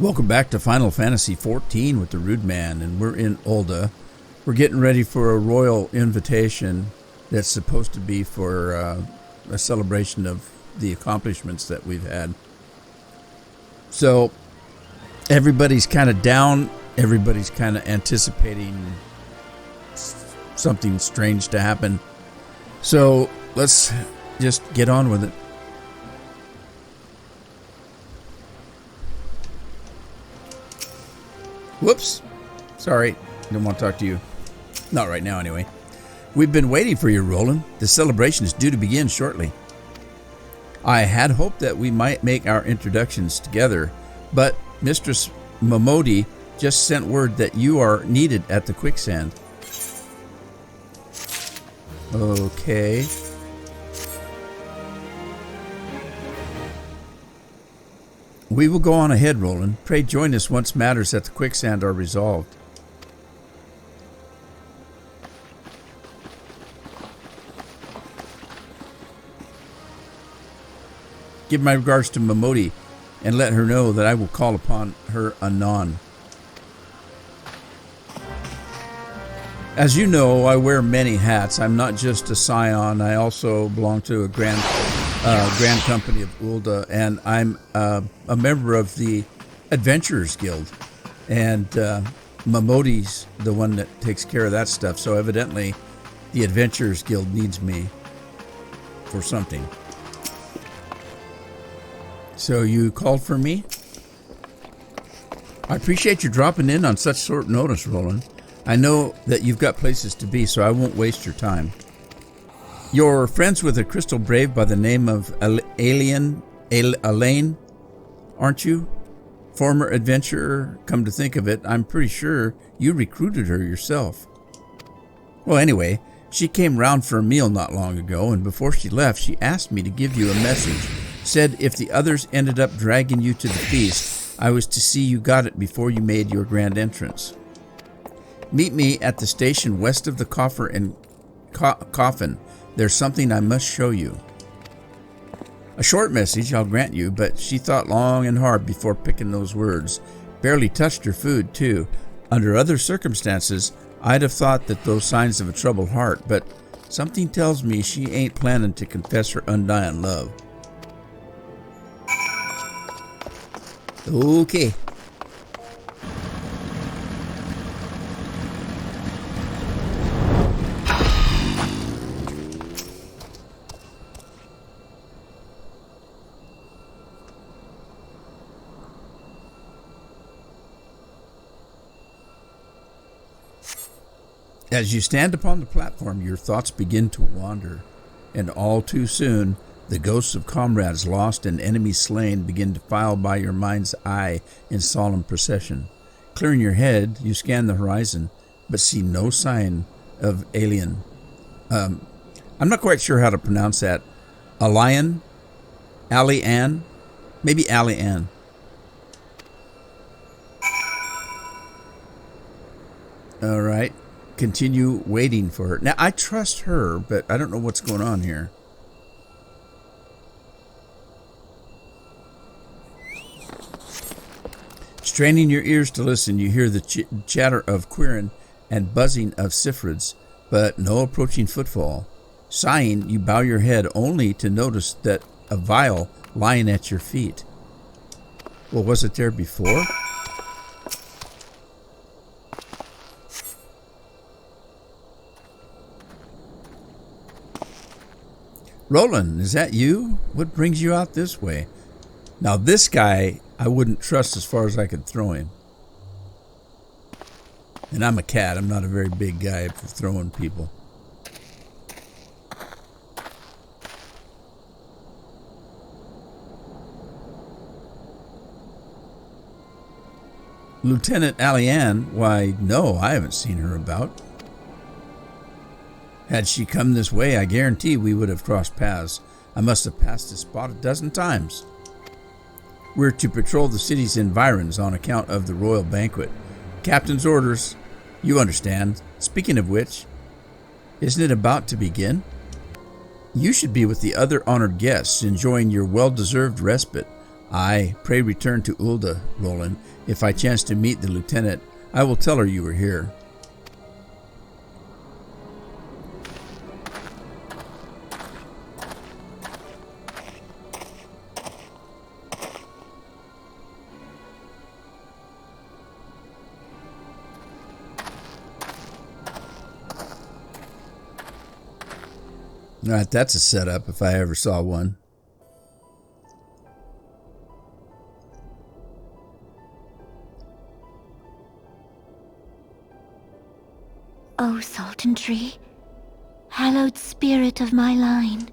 Welcome back to Final Fantasy XIV with the Rude Man, and we're in Ul'dah. We're getting ready for a royal invitation that's supposed to be for a celebration of the accomplishments that we've had. So everybody's kind of down. Everybody's kind of anticipating something strange to happen. So let's just get on with it. Whoops. Sorry. Don't want to talk to you. Not right now, anyway. We've been waiting for you, Roland. The celebration is due to begin shortly. I had hoped that we might make our introductions together, but Mistress Momodi just sent word that you are needed at the quicksand. Okay. We will go on ahead, Roland. Pray join us once matters at the quicksand are resolved. Give my regards to Momodi and let her know that I will call upon her anon. As you know, I wear many hats. I'm not just a scion. I also belong to a grand company of Ul'dah, and I'm a member of the Adventurers Guild. And Momodi's the one that takes care of that stuff. So evidently, the Adventurers Guild needs me for something. So you called for me? I appreciate you dropping in on such short notice, Roland. I know that you've got places to be, so I won't waste your time. You're friends with a crystal brave by the name of Elaine, aren't you? Former adventurer, come to think of it, I'm pretty sure you recruited her yourself. Well, anyway, she came round for a meal not long ago, and before she left, she asked me to give you a message. Said if the others ended up dragging you to the feast, I was to see you got it before you made your grand entrance. Meet me at the station west of the coffin. There's something I must show you. A short message, I'll grant you, but she thought long and hard before picking those words. Barely touched her food, too. Under other circumstances, I'd have thought that those signs of a troubled heart, but something tells me she ain't planning to confess her undying love. Okay. As you stand upon the platform, your thoughts begin to wander, and all too soon, the ghosts of comrades lost and enemies slain begin to file by your mind's eye in solemn procession. Clearing your head, you scan the horizon, but see no sign of alien. I'm not quite sure how to pronounce that. Alian? Ali-Ann? Maybe Ali-Ann. All right. Continue waiting for her. Now, I trust her, but I don't know what's going on here. Straining your ears to listen, you hear the chatter of Quirin and buzzing of Sifrids, but no approaching footfall. Sighing, you bow your head only to notice that a vial lying at your feet. Well, was it there before? Roland, is that you? What brings you out this way? Now this guy, I wouldn't trust as far as I could throw him. And I'm a cat. I'm not a very big guy for throwing people. Lieutenant Aliann, why, no, I haven't seen her about. Had she come this way, I guarantee we would have crossed paths. I must have passed this spot a dozen times. We're to patrol the city's environs on account of the royal banquet. Captain's orders, you understand. Speaking of which, isn't it about to begin? You should be with the other honored guests, enjoying your well-deserved respite. Aye, pray return to Ulda, Roland. If I chance to meet the lieutenant, I will tell her you were here. All right, that's a setup if I ever saw one. O Sultan Tree, hallowed spirit of my line.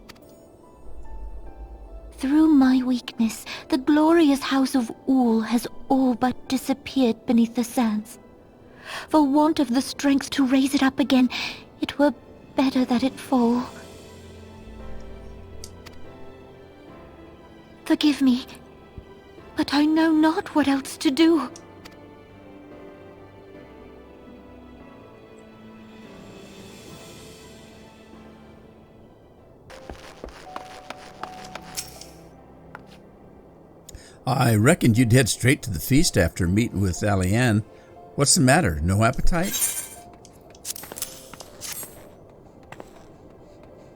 Through my weakness, the glorious house of Ul has all but disappeared beneath the sands. For want of the strength to raise it up again, it were better that it fall. Forgive me, but I know not what else to do. I reckoned you'd head straight to the feast after meeting with Alianne. What's the matter? No appetite?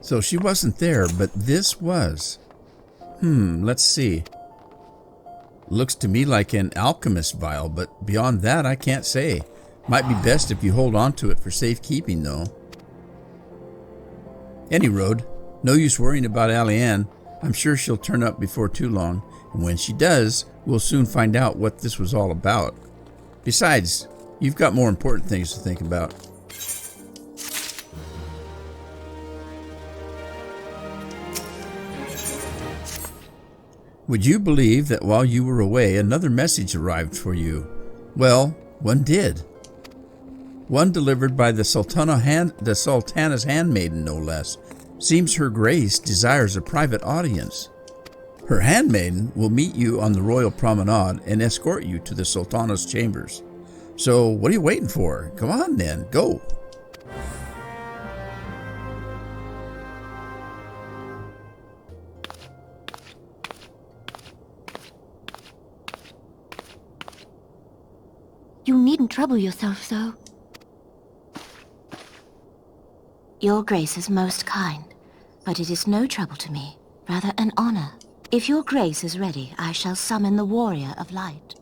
So she wasn't there, but this was. Let's see. Looks to me like an alchemist vial, but beyond that I can't say. Might be best if you hold on to it for safekeeping, though. Any road. No use worrying about Alianne. I'm sure she'll turn up before too long, and when she does, we'll soon find out what this was all about. Besides, you've got more important things to think about. Would you believe that while you were away, another message arrived for you? Well, one did. One delivered by the Sultana's handmaiden, no less. Seems her grace desires a private audience. Her handmaiden will meet you on the royal promenade and escort you to the Sultana's chambers. So what are you waiting for? Come on then, go. You needn't trouble yourself so. Your grace is most kind, but it is no trouble to me, rather an honor. If your grace is ready, I shall summon the warrior of light.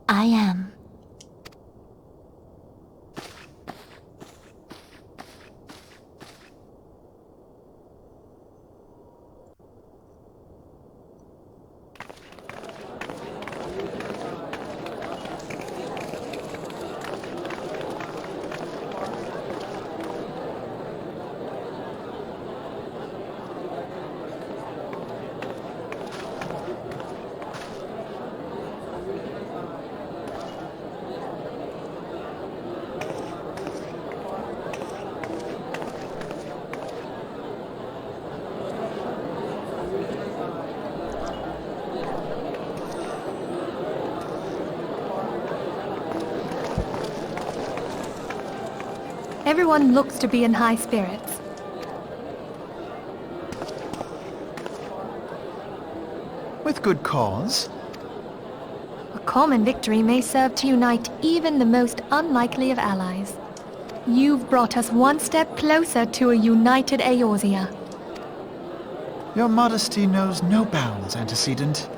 I am. Everyone looks to be in high spirits. With good cause. A common victory may serve to unite even the most unlikely of allies. You've brought us one step closer to a united Eorzea. Your modesty knows no bounds, antecedent.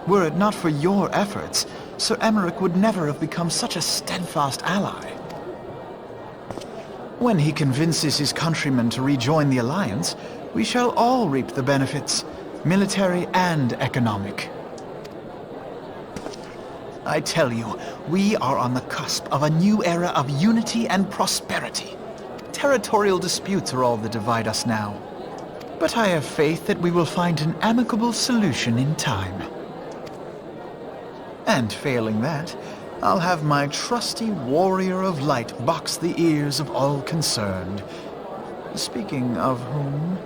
Were it not for your efforts, Sir Emmerich would never have become such a steadfast ally. When he convinces his countrymen to rejoin the Alliance, we shall all reap the benefits, military and economic. I tell you, we are on the cusp of a new era of unity and prosperity. Territorial disputes are all that divide us now. But I have faith that we will find an amicable solution in time. And failing that, I'll have my trusty warrior of light box the ears of all concerned. Speaking of whom...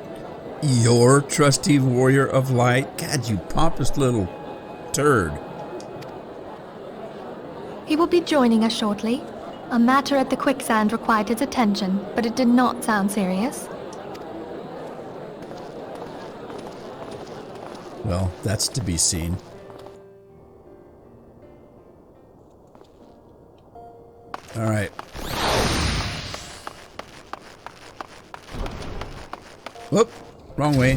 Your trusty warrior of light? God, you pompous little turd. He will be joining us shortly. A matter at the quicksand required his attention, but it did not sound serious. Well, that's to be seen. All right. Whoop, wrong way.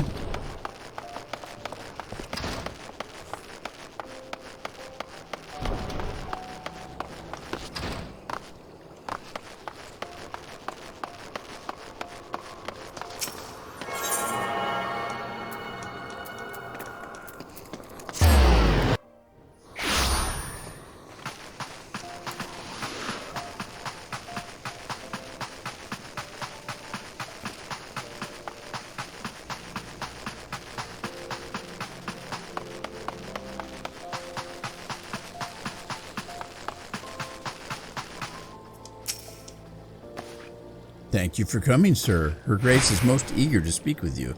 Thank you for coming, sir. Her Grace is most eager to speak with you.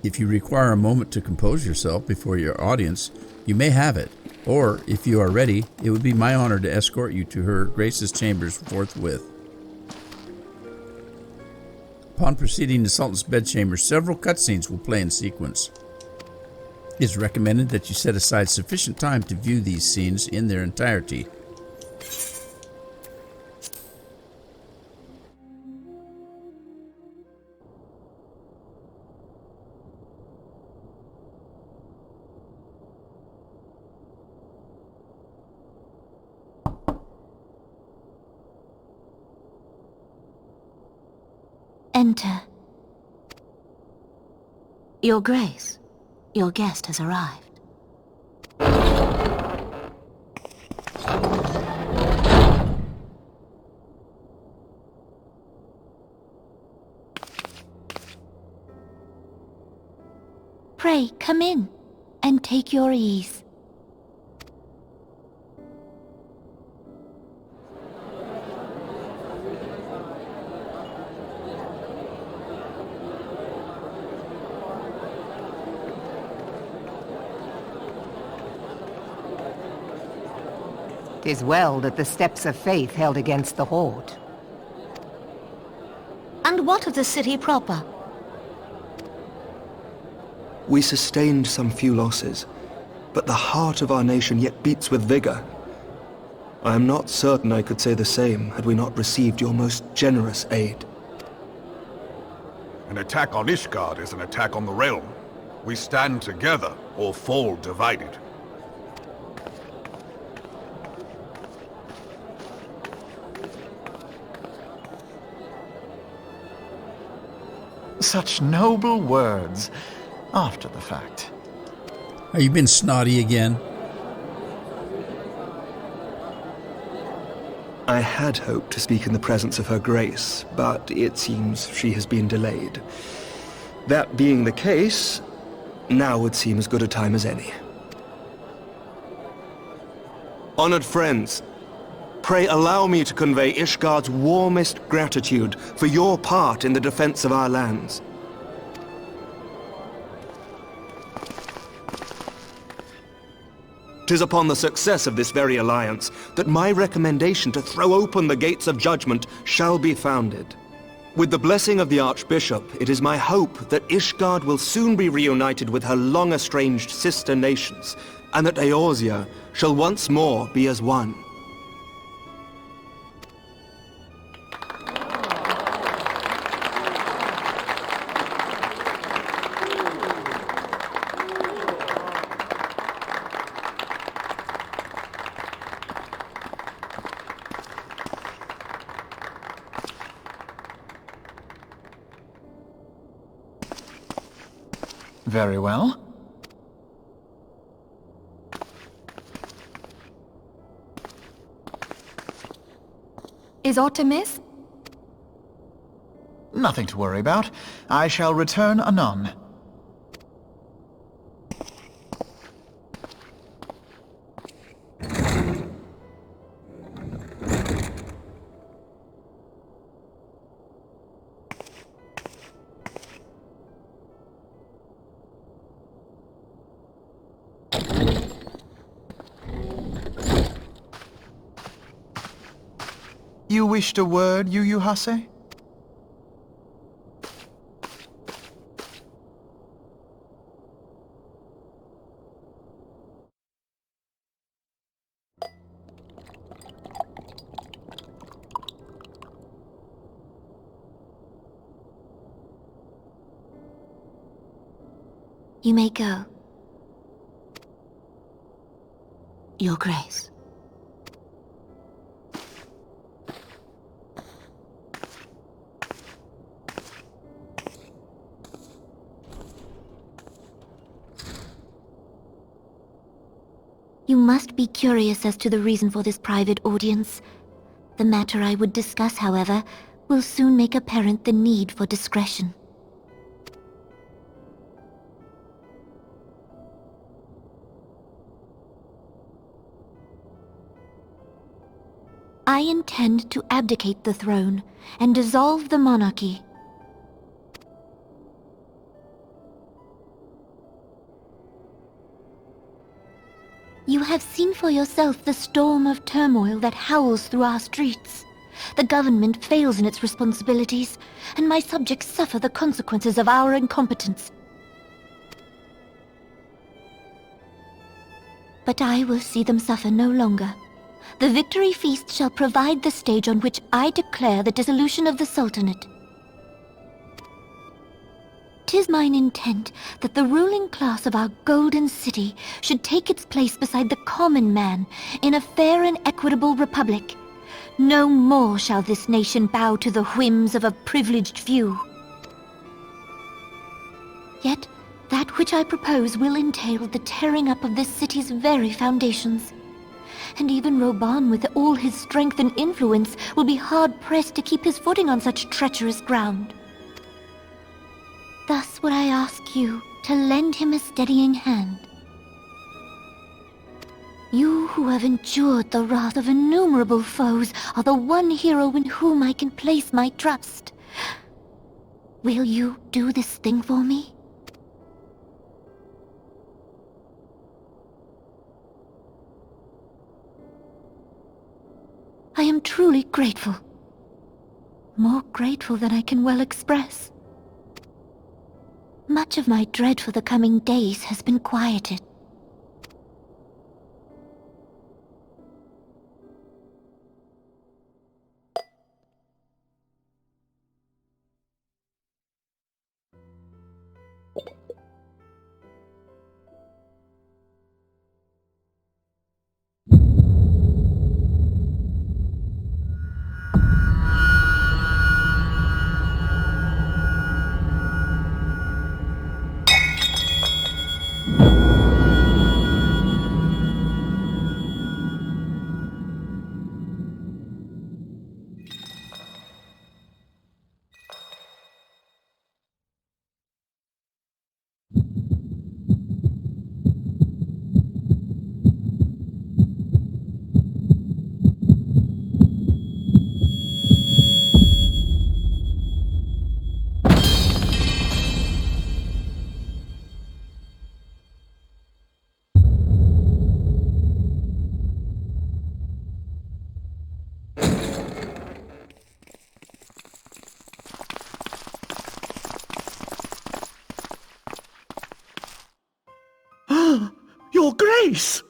If you require a moment to compose yourself before your audience, you may have it. Or, if you are ready, it would be my honor to escort you to Her Grace's chambers forthwith. Upon proceeding to Sultan's bedchamber, several cutscenes will play in sequence. It is recommended that you set aside sufficient time to view these scenes in their entirety. Enter. Your Grace, your guest has arrived. Pray, come in, and take your ease. "'Tis well that the steps of faith held against the horde. And what of the city proper? We sustained some few losses, but the heart of our nation yet beats with vigor. I am not certain I could say the same had we not received your most generous aid. An attack on Ishgard is an attack on the realm. We stand together or fall divided. Such noble words after the fact. Have you been snotty again? I had hoped to speak in the presence of Her Grace, but it seems she has been delayed. That being the case, now would seem as good a time as any. Honored friends, pray allow me to convey Ishgard's warmest gratitude for your part in the defense of our lands. "'Tis upon the success of this very alliance that my recommendation to throw open the gates of judgment shall be founded. With the blessing of the Archbishop, it is my hope that Ishgard will soon be reunited with her long-estranged sister nations, and that Eorzea shall once more be as one." Very well. Is aught amiss? Nothing to worry about. I shall return anon. You wished a word, Yu Hase? You may go. Your Grace. You must be curious as to the reason for this private audience. The matter I would discuss, however, will soon make apparent the need for discretion. I intend to abdicate the throne and dissolve the monarchy. You have seen for yourself the storm of turmoil that howls through our streets. The government fails in its responsibilities, and my subjects suffer the consequences of our incompetence. But I will see them suffer no longer. The victory feast shall provide the stage on which I declare the dissolution of the Sultanate. 'Tis mine intent that the ruling class of our golden city should take its place beside the common man in a fair and equitable republic. No more shall this nation bow to the whims of a privileged few. Yet, that which I propose will entail the tearing up of this city's very foundations. And even Roban, with all his strength and influence, will be hard-pressed to keep his footing on such treacherous ground. Thus would I ask you to lend him a steadying hand. You who have endured the wrath of innumerable foes are the one hero in whom I can place my trust. Will you do this thing for me? I am truly grateful. More grateful than I can well express. Much of my dread for the coming days has been quieted. Your Grace!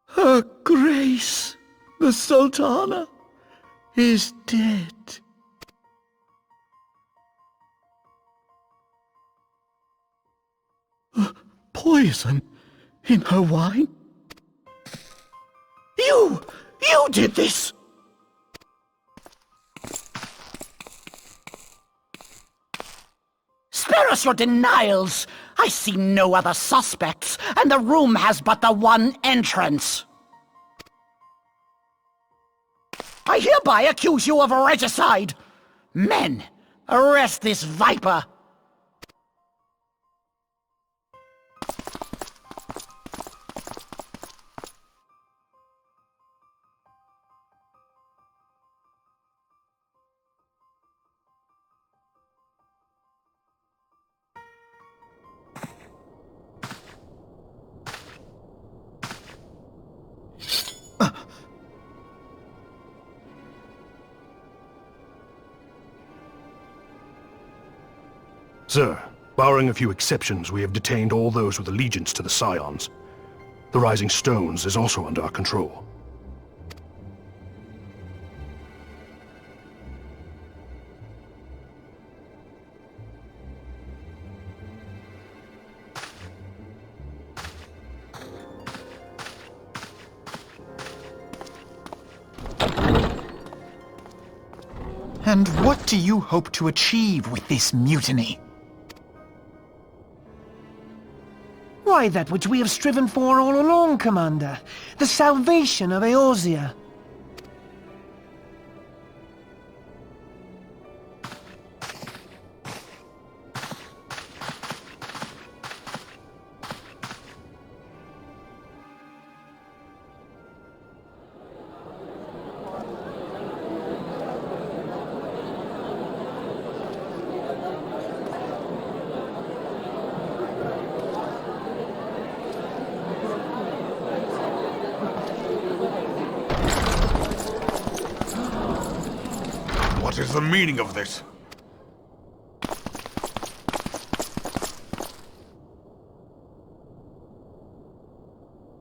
Her Grace, the Sultana, is dead. Poison in her wine? You did this! Spare us your denials! I see no other suspects, and the room has but the one entrance. I hereby accuse you of regicide! Men, arrest this viper! Sir, barring a few exceptions, we have detained all those with allegiance to the Scions. The Rising Stones is also under our control. And what do you hope to achieve with this mutiny? Why, that which we have striven for all along, Commander. The salvation of Eorzea. What is the meaning of this?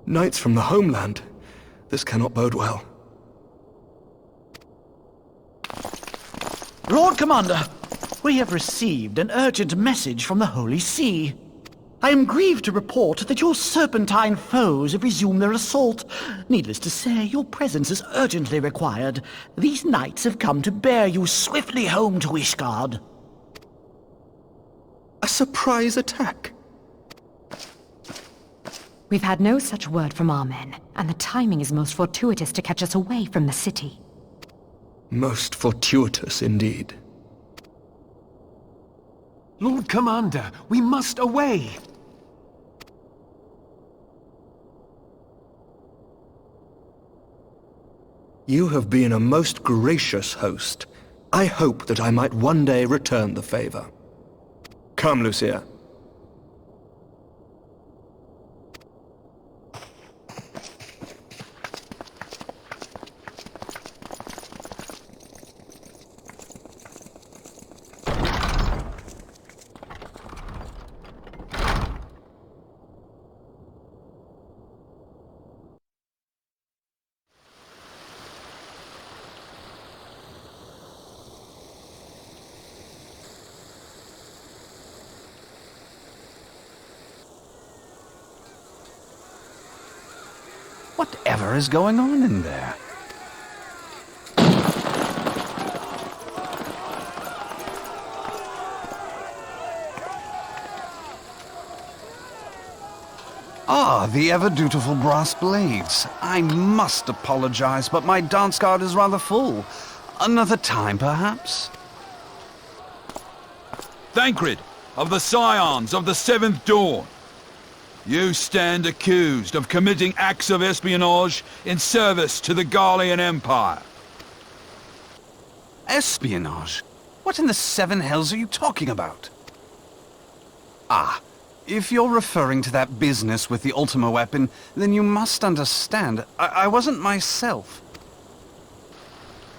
Knights from the homeland. This cannot bode well. Lord Commander, we have received an urgent message from the Holy See. I am grieved to report that your serpentine foes have resumed their assault. Needless to say, your presence is urgently required. These knights have come to bear you swiftly home to Ishgard. A surprise attack? We've had no such word from our men, and the timing is most fortuitous to catch us away from the city. Most fortuitous indeed. Lord Commander, we must away! You have been a most gracious host. I hope that I might one day return the favor. Come, Lucia. Whatever is going on in there? Ah, the ever-dutiful brass blades. I must apologize, but my dance card is rather full. Another time, perhaps? Thancred, of the Scions of the Seventh Dawn. You stand accused of committing acts of espionage in service to the Garlean Empire. Espionage? What in the seven hells are you talking about? Ah, if you're referring to that business with the Ultima weapon, then you must understand, I wasn't myself.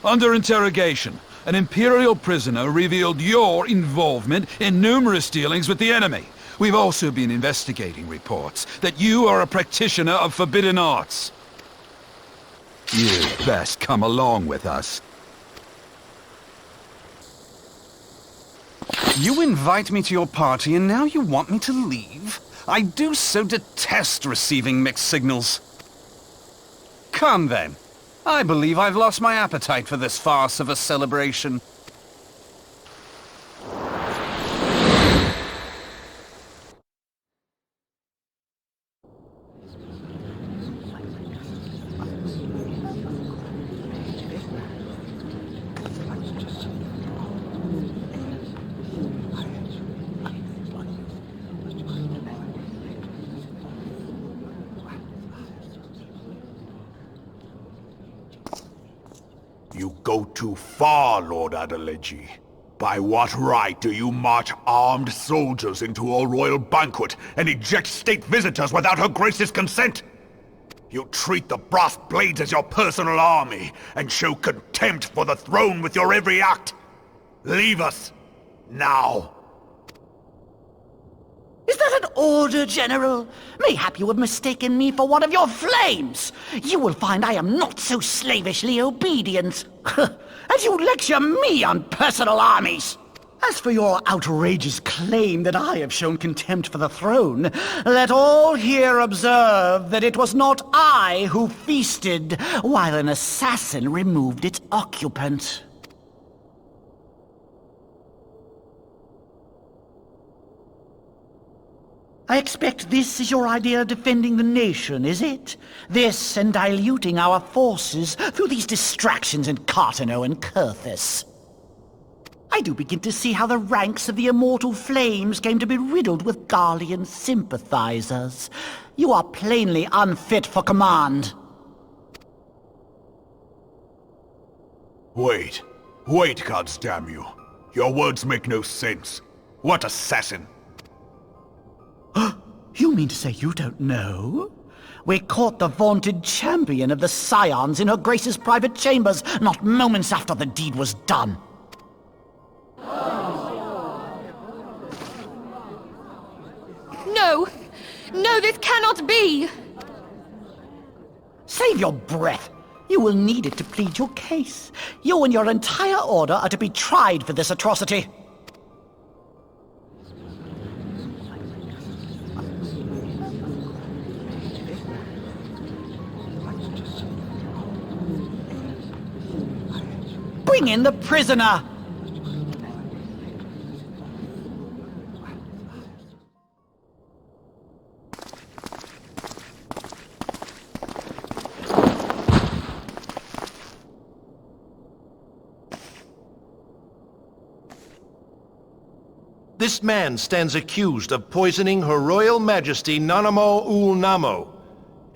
Under interrogation, an Imperial prisoner revealed your involvement in numerous dealings with the enemy. We've also been investigating reports that you are a practitioner of forbidden arts. You'd best come along with us. You invite me to your party and now you want me to leave? I do so detest receiving mixed signals. Come then. I believe I've lost my appetite for this farce of a celebration. You go too far, Lord Adeleji. By what right do you march armed soldiers into a royal banquet and eject state visitors without her grace's consent? You treat the brass blades as your personal army and show contempt for the throne with your every act. Leave us, now. Is that an order, General? Mayhap you have mistaken me for one of your flames. You will find I am not so slavishly obedient. As you lecture me on personal armies. As for your outrageous claim that I have shown contempt for the throne, let all here observe that it was not I who feasted while an assassin removed its occupant. I expect this is your idea of defending the nation, is it? This and diluting our forces through these distractions in Cartano and Kurthis. I do begin to see how the ranks of the Immortal Flames came to be riddled with Garlean sympathizers. You are plainly unfit for command. Wait, goddamn you. Your words make no sense. What assassin? You mean to say you don't know? We caught the vaunted champion of the Scions in her Grace's private chambers, not moments after the deed was done. No! No, this cannot be! Save your breath. You will need it to plead your case. You and your entire order are to be tried for this atrocity. Bring in the prisoner! This man stands accused of poisoning Her Royal Majesty Nanamo Ul Namo,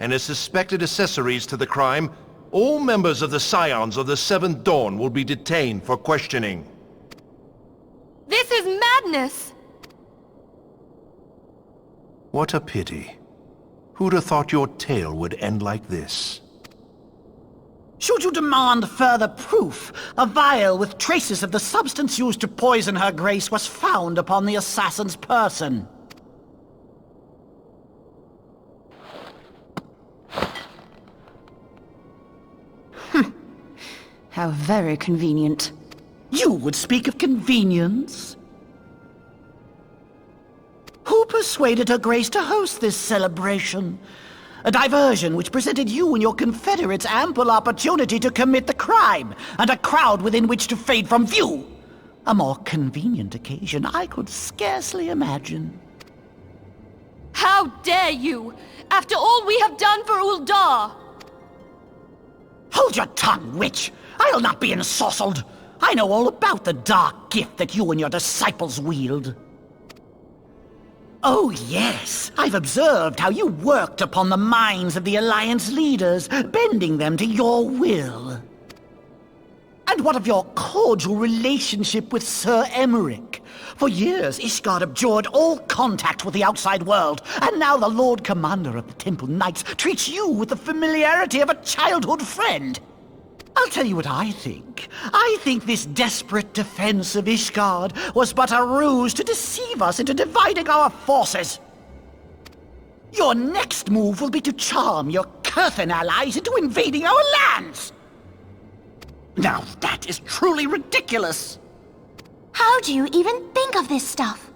and as suspected accessories to the crime, all members of the Scions of the Seventh Dawn will be detained for questioning. This is madness! What a pity. Who'd have thought your tale would end like this? Should you demand further proof, a vial with traces of the substance used to poison Her Grace was found upon the assassin's person. How very convenient. You would speak of convenience? Who persuaded Her Grace to host this celebration? A diversion which presented you and your confederates ample opportunity to commit the crime, and a crowd within which to fade from view. A more convenient occasion I could scarcely imagine. How dare you! After all we have done for Uldar! Hold your tongue, witch! I'll not be ensorcelled! I know all about the dark gift that you and your disciples wield. Oh yes, I've observed how you worked upon the minds of the Alliance leaders, bending them to your will. And what of your cordial relationship with Sir Emmerich? For years, Ishgard abjured all contact with the outside world, and now the Lord Commander of the Temple Knights treats you with the familiarity of a childhood friend. I'll tell you what I think. I think this desperate defense of Ishgard was but a ruse to deceive us into dividing our forces. Your next move will be to charm your Kurthan allies into invading our lands. Now that is truly ridiculous. How do you even think of this stuff?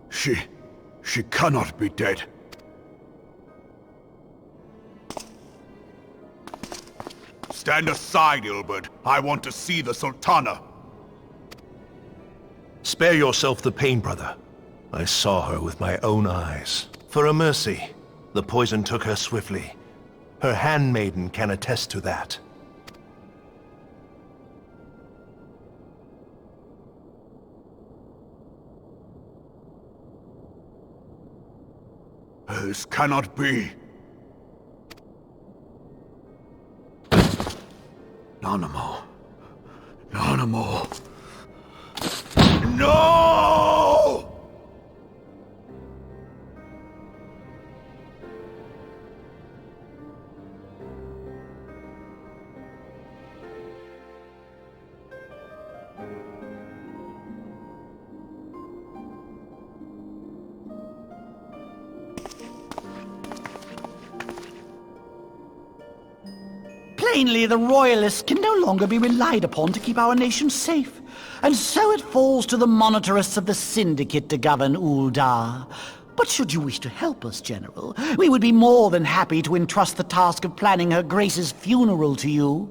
She cannot be dead. Stand aside, Ilbert. I want to see the Sultana. Spare yourself the pain, brother. I saw her with my own eyes. For a mercy, the poison took her swiftly. Her handmaiden can attest to that. This cannot be. Nanamo. No! Plainly, the Royalists can no longer be relied upon to keep our nation safe. And so it falls to the monitorists of the Syndicate to govern Uldar. But should you wish to help us, General, we would be more than happy to entrust the task of planning Her Grace's funeral to you.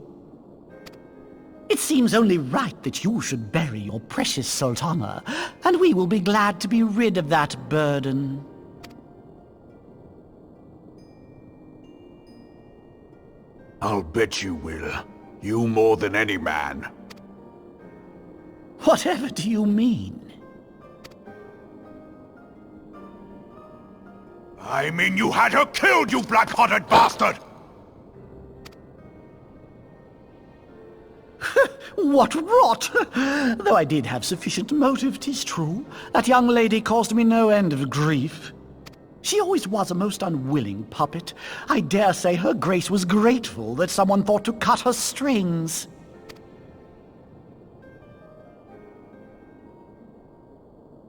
It seems only right that you should bury your precious Sultana, and we will be glad to be rid of that burden. I'll bet you will. You more than any man. Whatever do you mean? I mean you had her killed, you black-hearted bastard! What rot! Though I did have sufficient motive, 'tis true. That young lady caused me no end of grief. She always was a most unwilling puppet. I dare say her grace was grateful that someone thought to cut her strings.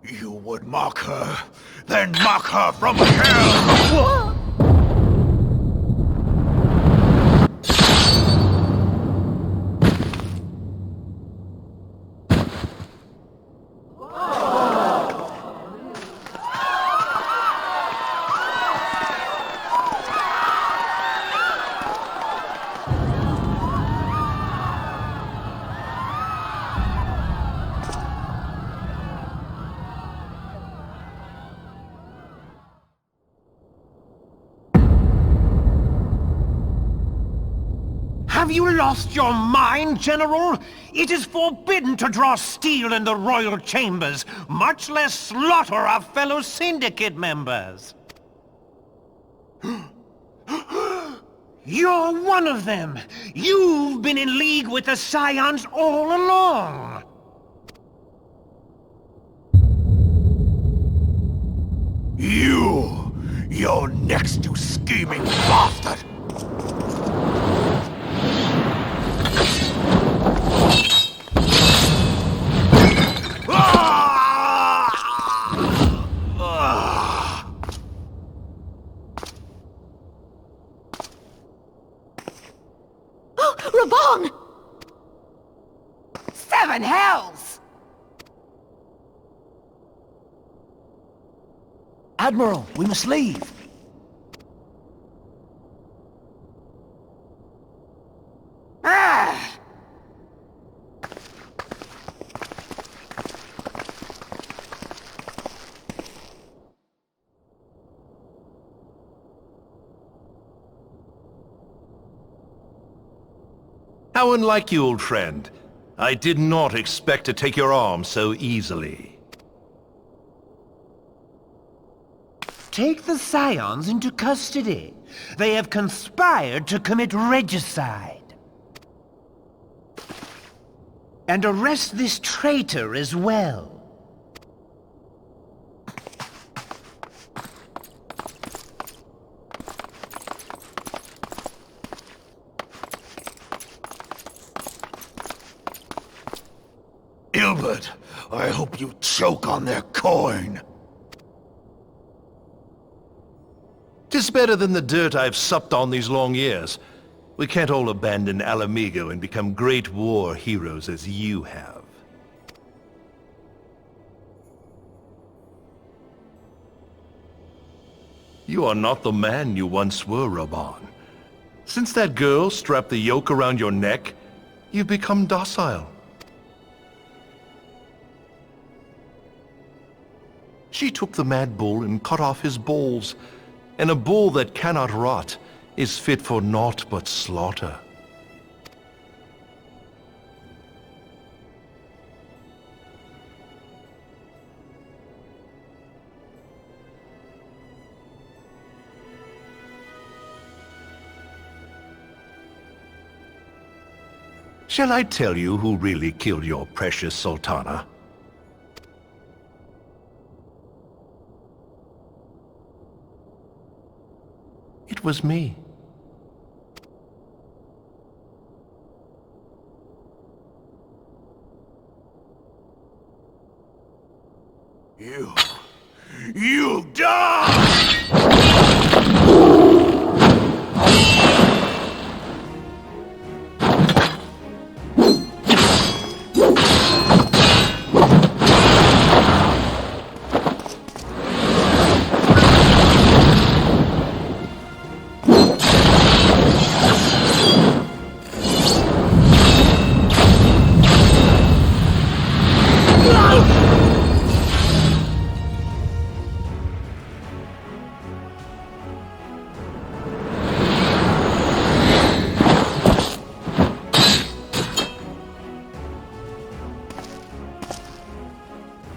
You would mock her, then mock her from hell! What? Have you lost your mind, General? It is forbidden to draw steel in the royal chambers, much less slaughter our fellow syndicate members. You're one of them! You've been in league with the Scions all along! You're next, you scheming bastard! Raban! Seven hells! Admiral, we must leave. Ah! How unlike you, old friend. I did not expect to take your arm so easily. Take the Scions into custody. They have conspired to commit regicide. And arrest this traitor as well. Gilbert, I hope you choke on their coin. 'Tis better than the dirt I've supped on these long years. We can't all abandon Alamigo and become great war heroes as you have. You are not the man you once were, Raban. Since that girl strapped the yoke around your neck, you've become docile. She took the mad bull and cut off his balls, and a bull that cannot rot is fit for naught but slaughter. Shall I tell you who really killed your precious Sultana? It was me. You die!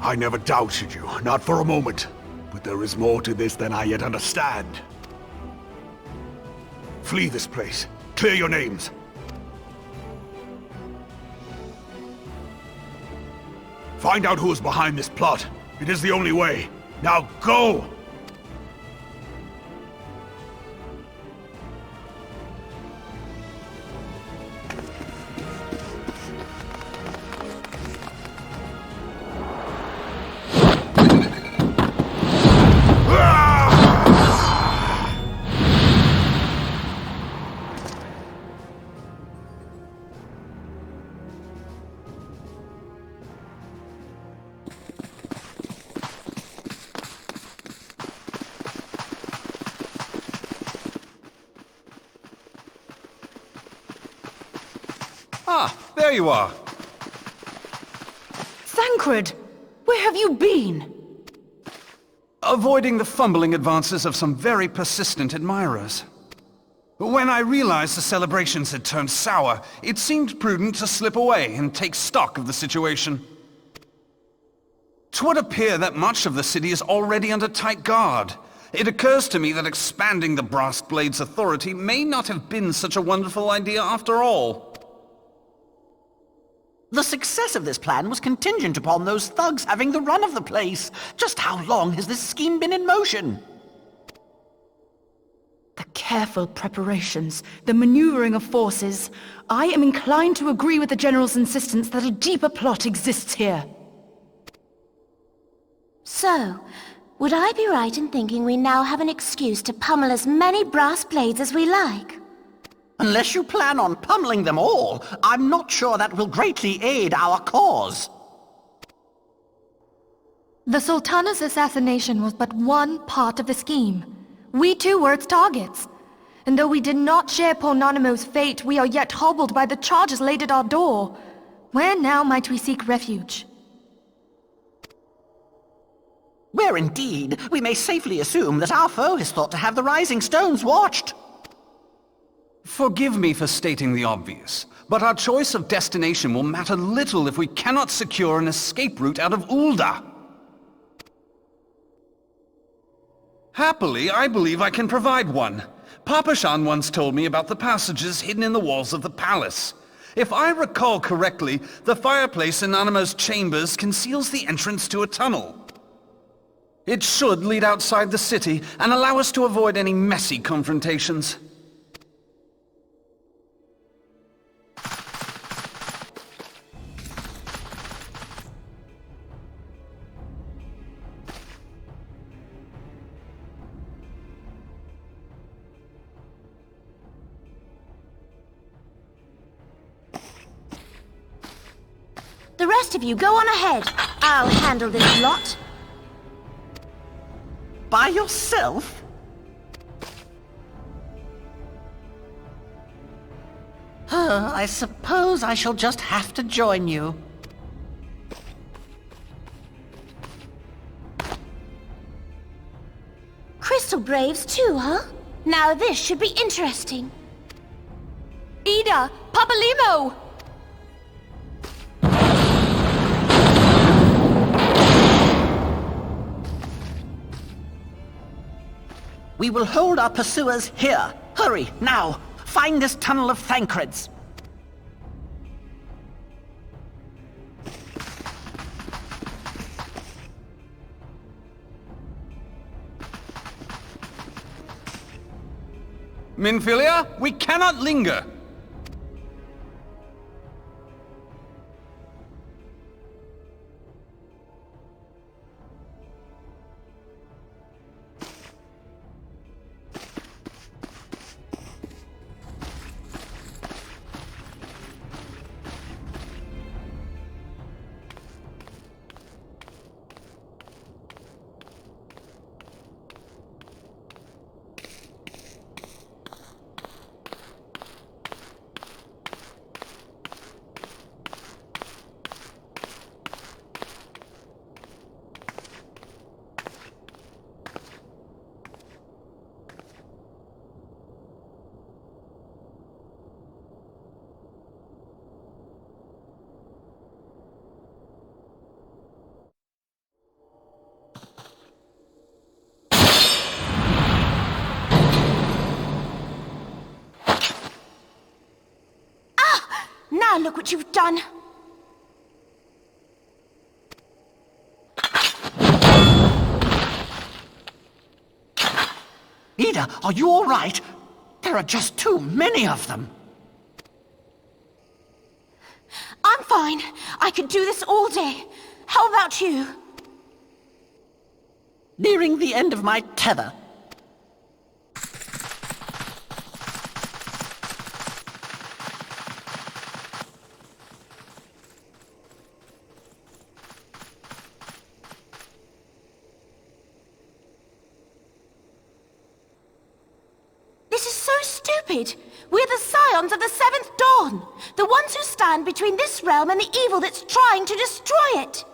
I never doubted you, not for a moment. But there is more to this than I yet understand. Flee this place. Clear your names. Find out who is behind this plot. It is the only way. Now go! Ah, there you are. Thancred! Where have you been? Avoiding the fumbling advances of some very persistent admirers. When I realized the celebrations had turned sour, it seemed prudent to slip away and take stock of the situation. 'Twould appear that much of the city is already under tight guard. It occurs to me that expanding the Brass Blade's authority may not have been such a wonderful idea after all. The success of this plan was contingent upon those thugs having the run of the place. Just how long has this scheme been in motion? The careful preparations, the maneuvering of forces. I am inclined to agree with the General's insistence that a deeper plot exists here. So, would I be right in thinking we now have an excuse to pummel as many brass blades as we like? Unless you plan on pummeling them all, I'm not sure that will greatly aid our cause. The Sultana's assassination was but one part of the scheme. We too were its targets. And though we did not share Pornonimo's fate, we are yet hobbled by the charges laid at our door. Where now might we seek refuge? Where indeed, we may safely assume that our foe is thought to have the Rising Stones watched. Forgive me for stating the obvious, but our choice of destination will matter little if we cannot secure an escape route out of Ul'dah. Happily, I believe I can provide one. Papashan once told me about the passages hidden in the walls of the palace. If I recall correctly, the fireplace in Animo's chambers conceals the entrance to a tunnel. It should lead outside the city and allow us to avoid any messy confrontations. The rest of you go on ahead. I'll handle this lot. By yourself? I suppose I shall just have to join you. Crystal Braves too, huh? Now this should be interesting. Ida! Papalimo! We will hold our pursuers here. Hurry, now! Find this tunnel of Thancred's. Minfilia, we cannot linger! look what you've done! Ida, are you all right? There are just too many of them. I'm fine. I could do this all day. How about you? Nearing the end of my tether. This is so stupid. We're the scions of the Seventh Dawn. The ones who stand between this realm and the evil that's trying to destroy it.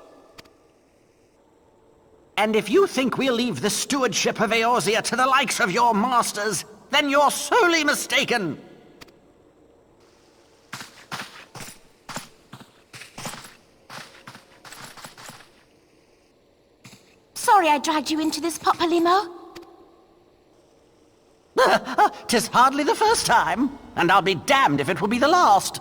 And if you think we'll leave the stewardship of Eorzea to the likes of your masters, then you're sorely mistaken. Sorry I dragged you into this, Papalymo. 'Tis hardly the first time, and I'll be damned if it will be the last.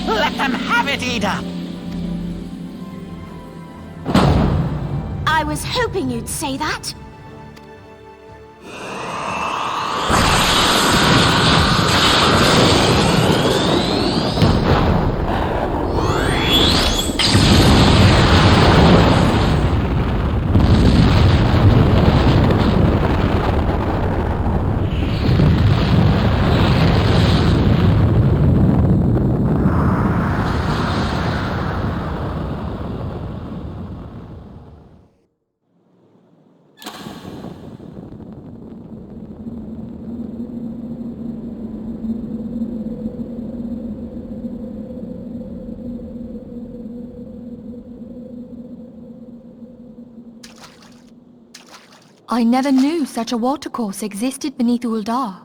Let them have it, Ida! I was hoping you'd say that. I never knew such a watercourse existed beneath Uldar.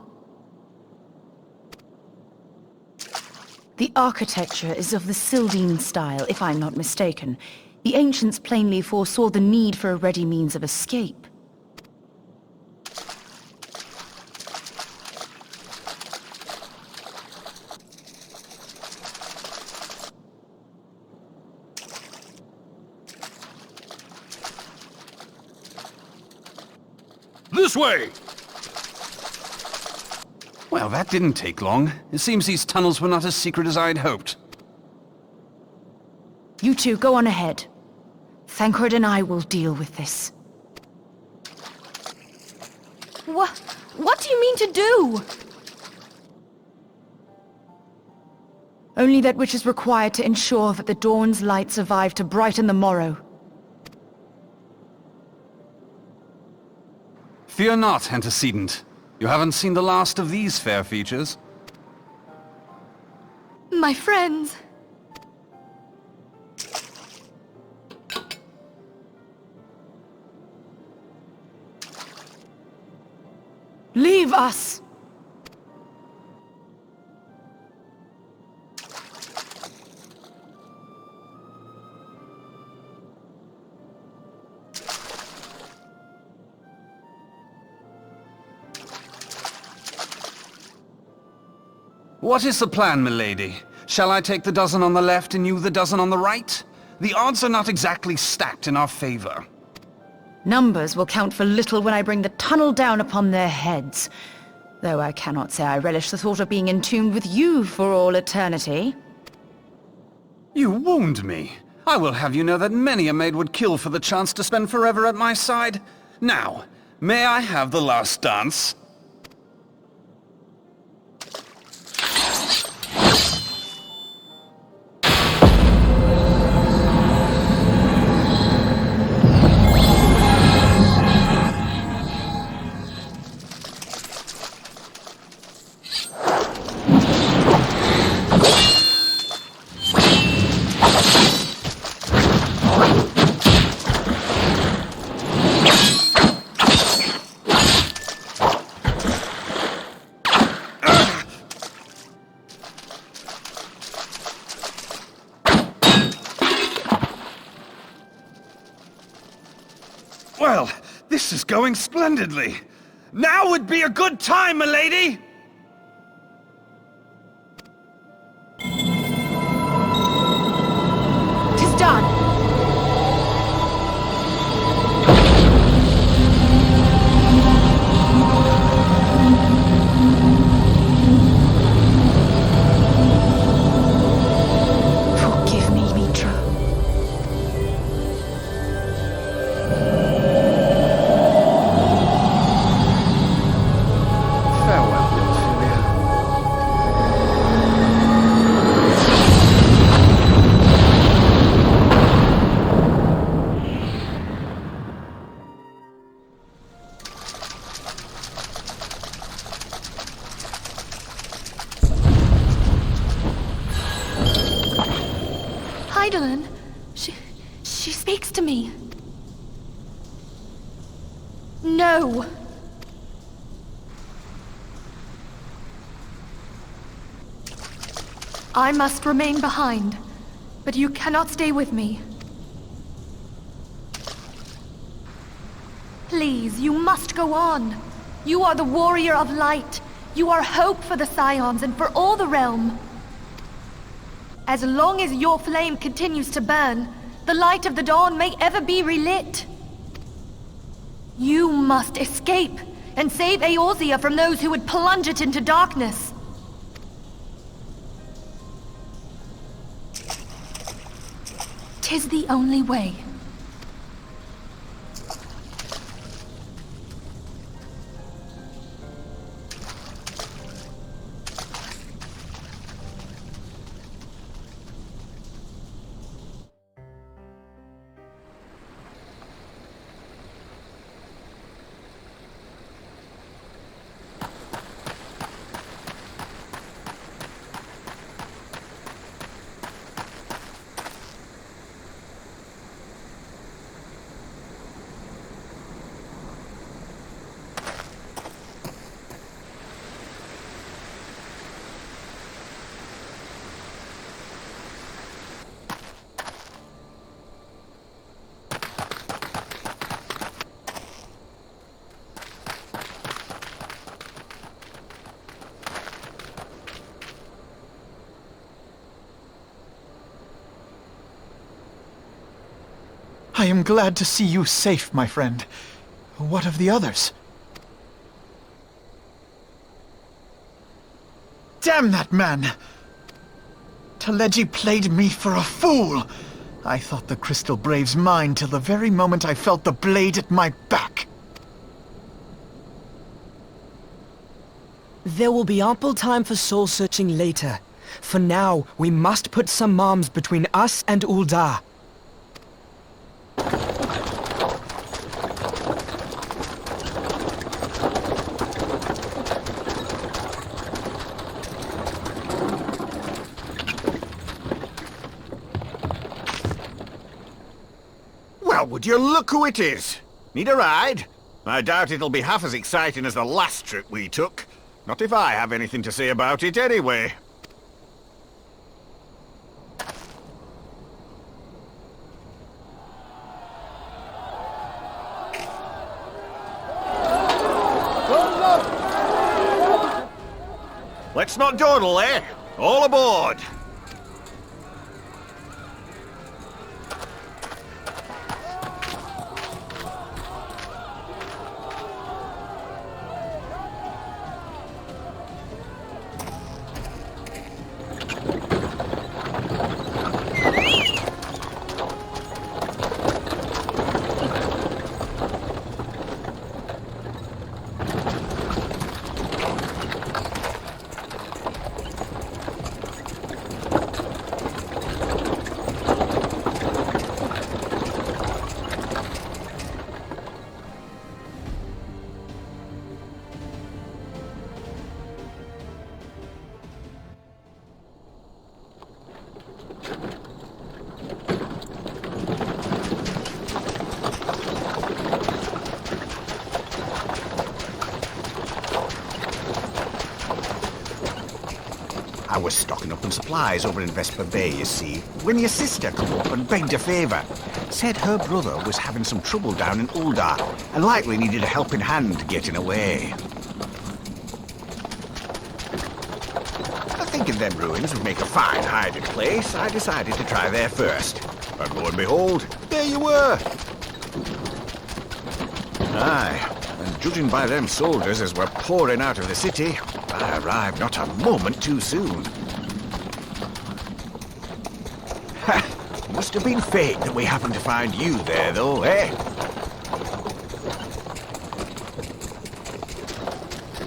The architecture is of the Sildine style, if I'm not mistaken. The ancients plainly foresaw the need for a ready means of escape. This way! Well, that didn't take long. It seems these tunnels were not as secret as I'd hoped. You two, go on ahead. Thancred and I will deal with this. What do you mean to do? Only that which is required to ensure that the dawn's light survive to brighten the morrow. Fear not, antecedent. You haven't seen the last of these fair features. My friends. Leave us! What is the plan, milady? Shall I take the dozen on the left and you the dozen on the right? The odds are not exactly stacked in our favor. Numbers will count for little when I bring the tunnel down upon their heads. Though I cannot say I relish the thought of being entombed with you for all eternity. You wound me. I will have you know that many a maid would kill for the chance to spend forever at my side. Now, may I have the last dance? Well, this is going splendidly. Now would be a good time, milady! "'Tis done. Forgive me, Mitra. Farewell, Ophelia. Heidelin, she speaks to me. No. I must remain behind, but you cannot stay with me. Please, you must go on. You are the warrior of light. You are hope for the Scions and for all the realm. As long as your flame continues to burn, the light of the dawn may ever be relit. You must escape and save Eorzea from those who would plunge it into darkness. "'Tis the only way. I am glad to see you safe, my friend. What of the others? Damn that man! Taleji played me for a fool! I thought the Crystal Brave's mine till the very moment I felt the blade at my back. There will be ample time for soul-searching later. For now, we must put some arms between us and Ul'dah. Well, would you look who it is? Need a ride? I doubt it'll be half as exciting as the last trip we took. Not if I have anything to say about it anyway. Let's not dawdle, eh? All aboard! I was stocking up on supplies over in Vesper Bay, you see, when your sister come up and begged a favour. Said her brother was having some trouble down in Ul'dah, and likely needed a helping hand getting away. Thinking them ruins would make a fine hiding place, I decided to try there first. And lo and behold, there you were! Aye, and judging by them soldiers as were pouring out of the city, I arrived not a moment too soon. Ha! Must have been fate that we happened to find you there, though, eh?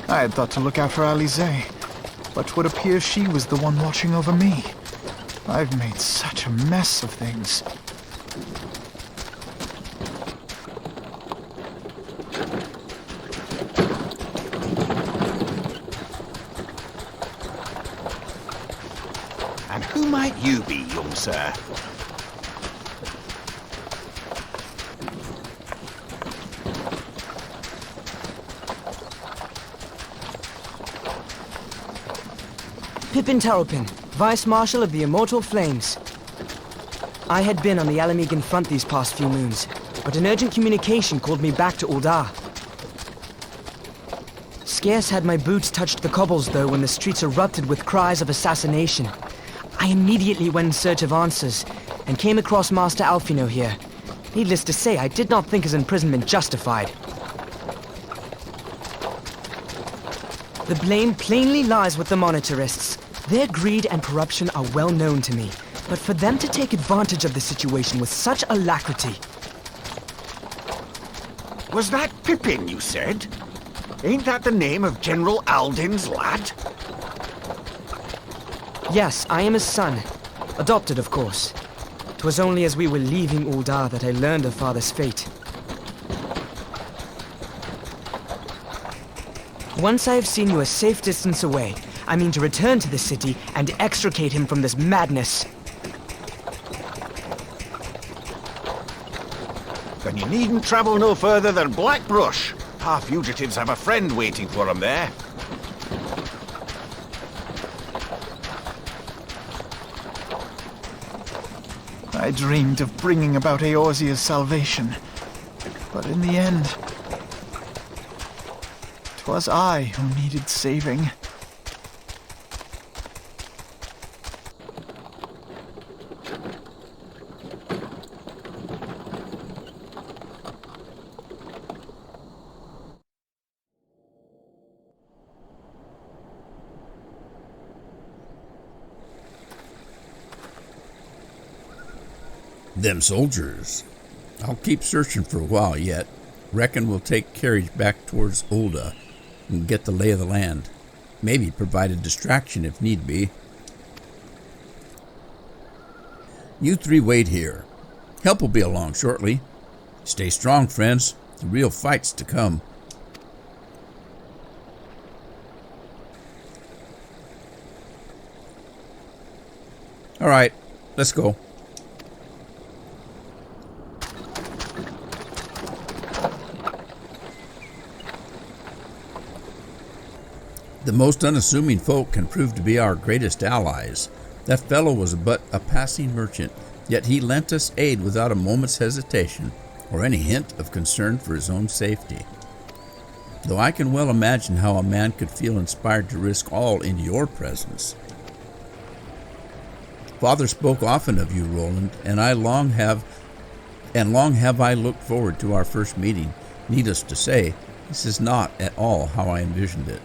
I had thought to look out for Alize, but 'twould appear she was the one watching over me. I've made such a mess of things. And who might you be, young sir? Pippin Taropin, Vice Marshal of the Immortal Flames. I had been on the Alamegan front these past few moons, but an urgent communication called me back to Ul'dah. Scarce had my boots touched the cobbles, though, when the streets erupted with cries of assassination. I immediately went in search of answers, and came across Master Alfino here. Needless to say, I did not think his imprisonment justified. The blame plainly lies with the Monitarists. Their greed and corruption are well known to me, but for them to take advantage of the situation with such alacrity... Was that Pippin, you said? Ain't that the name of General Alden's lad? Yes, I am his son. Adopted, of course. 'Twas only as we were leaving Ul'dah that I learned of father's fate. Once I have seen you a safe distance away, I mean to return to the city and extricate him from this madness. Then you needn't travel no further than Blackbrush. Our fugitives have a friend waiting for them there. I dreamed of bringing about Eorzea's salvation, but in the end, 'twas I who needed saving. Them soldiers. I'll keep searching for a while yet. Reckon we'll take carriage back towards Ul'dah and get the lay of the land. Maybe provide a distraction if need be. You three wait here. Help will be along shortly. Stay strong, friends. The real fight's to come. All right, let's go. The most unassuming folk can prove to be our greatest allies. That fellow was but a passing merchant, yet he lent us aid without a moment's hesitation, or any hint of concern for his own safety. Though I can well imagine how a man could feel inspired to risk all in your presence. Father spoke often of you, Roland, and long have I looked forward to our first meeting. Needless to say, this is not at all how I envisioned it.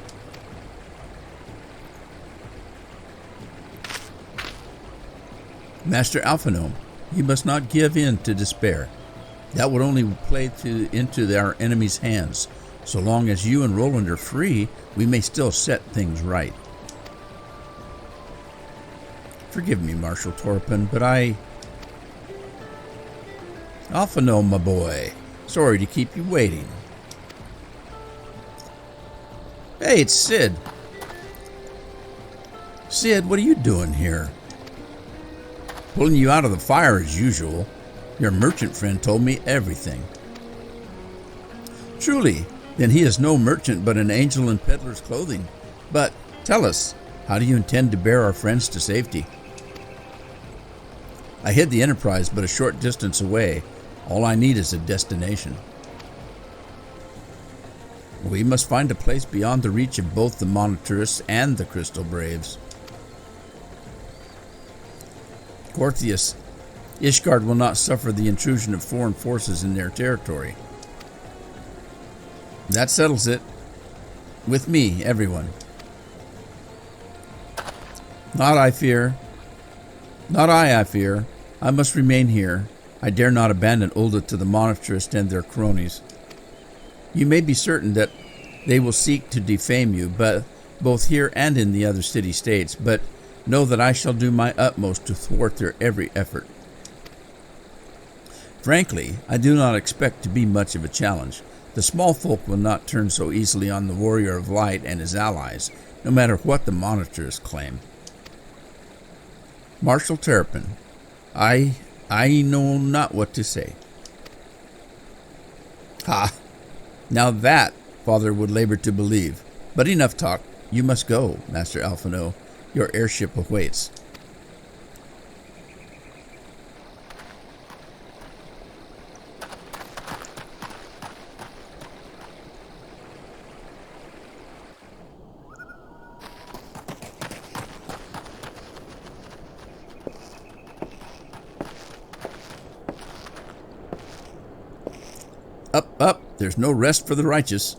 Master Alphino, you must not give in to despair. That would only play into our enemy's hands. So long as you and Roland are free, we may still set things right. Forgive me, Marshal Torpin, but Alphino, my boy. Sorry to keep you waiting. Hey, it's Sid. Sid, what are you doing here? Pulling you out of the fire as usual. Your merchant friend told me everything. Truly, then he is no merchant but an angel in peddler's clothing. But tell us, how do you intend to bear our friends to safety? I hid the Enterprise but a short distance away. All I need is a destination. We must find a place beyond the reach of both the Monitorists and the Crystal Braves. Corthius, Ishgard will not suffer the intrusion of foreign forces in their territory. That settles it. With me, everyone. Not I fear. I must remain here. I dare not abandon Ulda to the Monitorists and their cronies. You may be certain that they will seek to defame you, but both here and in the other city-states, but know that I shall do my utmost to thwart their every effort. Frankly, I do not expect to be much of a challenge. The small folk will not turn so easily on the Warrior of Light and his allies, no matter what the Monitors claim. Marshal Terrapin, I know not what to say. Ha! Now that Father would labor to believe. But enough talk. You must go, Master Alphino. Your airship awaits. Up, up. There's no rest for the righteous.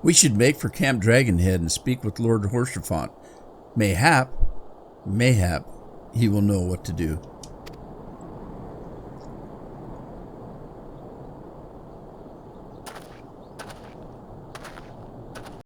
We should make for Camp Dragonhead and speak with Lord Horsefont. Mayhap, he will know what to do.